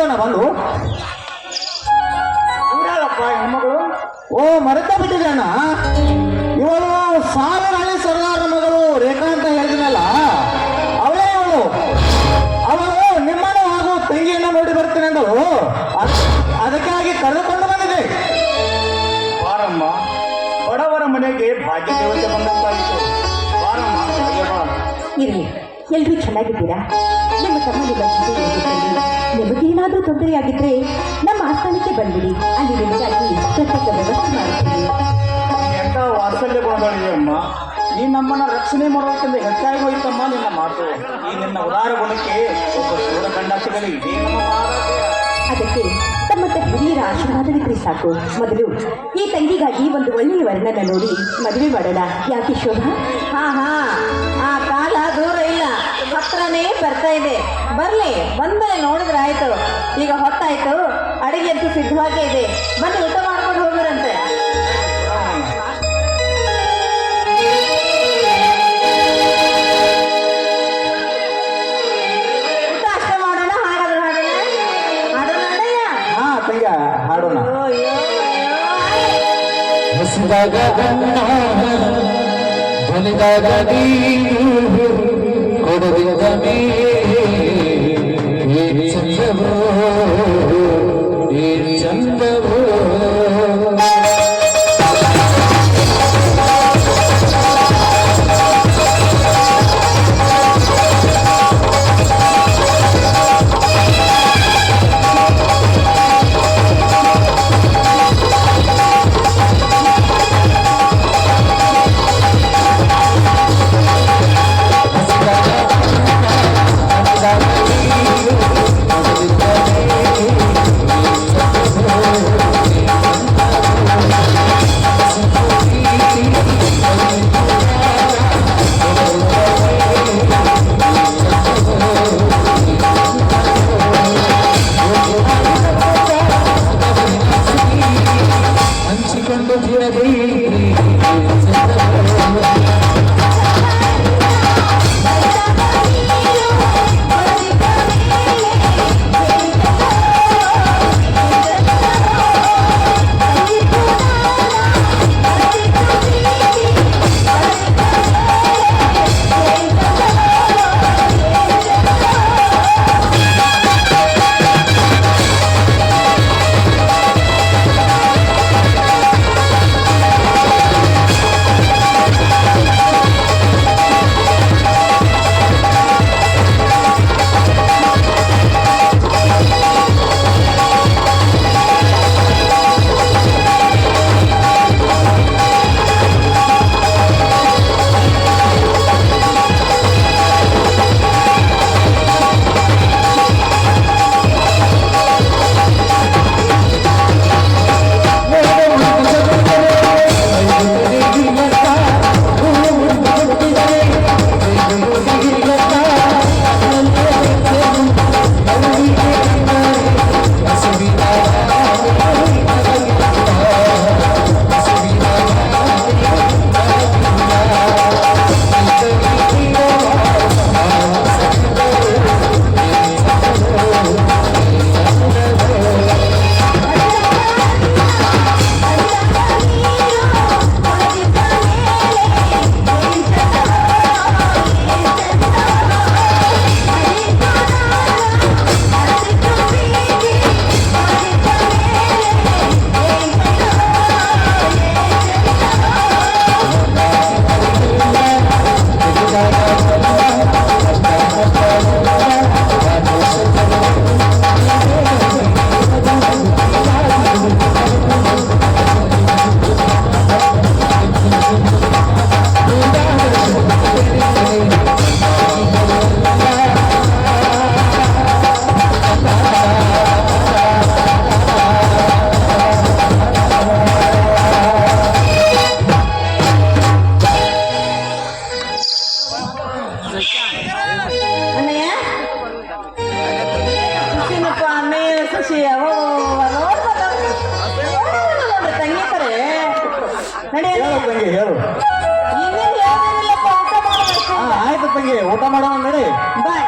ನೋಡೋಣ ಬಂದು. ಊರಲ್ಲಪ್ಪ ಹೆಣ್ಮಗಳು. ಓ ಮರೆತ ಬಿಟ್ಟಿದ್ದಾನ. ಇವಳು ಸಾವನಹಳ್ಳಿ ಸರ್ದಾರ ಮಗಳು ರೇಖಾ ಅಂತ ಹೇಳಿದ್ನಲ್ಲ, ಅವಳೇ ಇವಳು. ಅವಳು ನಿಮ್ಮನ್ನು ಹಾಗೂ ತಂಗಿಯನ್ನು ನೋಡಿ ಬರ್ತೀನಿ ಅಂದಳು. ಅದಕ್ಕಾಗಿ ಕರೆದುಕೊಂಡು ಬಂದಿದೆ. ಬಾರಮ್ಮ, ಬಡವರ ಮನೆಗೆ ಭಾಗ್ಯ ದೇವತೆ ಬಂದಂತಾಯಿತು. ಬಾರಮ್ಮ, ಇರಲಿ, ಎಲ್ರೂ ಚೆನ್ನಾಗಿದ್ದೀರಾ? ನಿಮ್ಮ ತಮ್ಮನಿಗೆ ಬಂದಿದೆ. ನಿಮಗೇನಾದರೂ ತೊಂದರೆಯಾಗಿದ್ರೆ ನಮ್ಮ ಆಸ್ಥಾನಕ್ಕೆ ಬಂದ್ಬಿಡಿ, ಅಲ್ಲಿ ನಿಮಗಾಗಿ ಪ್ರತ್ಯೇಕ ವ್ಯವಸ್ಥೆ ಮಾಡುತ್ತೀವಿ. ಎಂತ ವಾತ್ಸಲ್ಯ ಗುಣಗಳಿವೆ ಅಮ್ಮ. ನೀ ನಮ್ಮನ್ನ ರಕ್ಷಣೆ ಮಾಡೋದಕ್ಕಿಂತ ಹೆಚ್ಚಾಗಿ ಹೋಯ್ತಮ್ಮ ನಿನ್ನ ಮಾತು. ಈ ನಿನ್ನ ಉದಾರ ಗುಣಕ್ಕೆ ಒಬ್ಬ ಶೂರ ಗಂಡ ಸಿಗಲಿ, ಇದೇ ನಮ್ಮ ಮಹಾರಾಜ್ಯ. ಅದಕ್ಕೆ ತಮ್ಮಂತ ಹಿರಿಯರ ಆಶೀರ್ವಾದವಿದ್ರೆ ಸಾಕು. ಮೊದಲು ಈ ತಂಗಿಗಾಗಿ ಒಂದು ಒಳ್ಳೆಯ ವರ್ಣನ ನೋಡಿ ಮದುವೆ ಮಾಡೋಣ. ಯಾಕೆ ಶೋಭಾ? ಆ ಕಾಲ ದೂರ ಇಲ್ಲ, ಹತ್ರನೇ ಬರ್ತಾ ಇದೆ. ಬರ್ಲಿ, ಬಂದ್ಮೇಲೆ ನೋಡಿದ್ರೆ ಆಯ್ತು. ಈಗ ಹೊತ್ತಾಯ್ತು, ಅಡಿಗೆ ಅಂತೂ ಸಿದ್ಧವಾಗೇ ಇದೆ. ಬನ್ನಿ, ಊಟ ಮಾಡ್ಕೊಂಡು ಹೋಗಿರಂತೆ. ಊಟ ಅಷ್ಟೇ ಮಾಡೋಣ, ಹಾಗಾದ್ರೆ ಹಾಡೋಣ. ಹಾ ತಂಗ ಹಾಡೋಣ. ಹಸಿದಾಗ ಬಲಿದಾಗ ನೀರು ಕೊಡದಿಂದ ಚಂದವೋ ಚಂದವೋ ಆಯ್ತು ತಂಗಿ, ಊಟ ಮಾಡೋಣ ನಡಿ. ಬಾಯ್.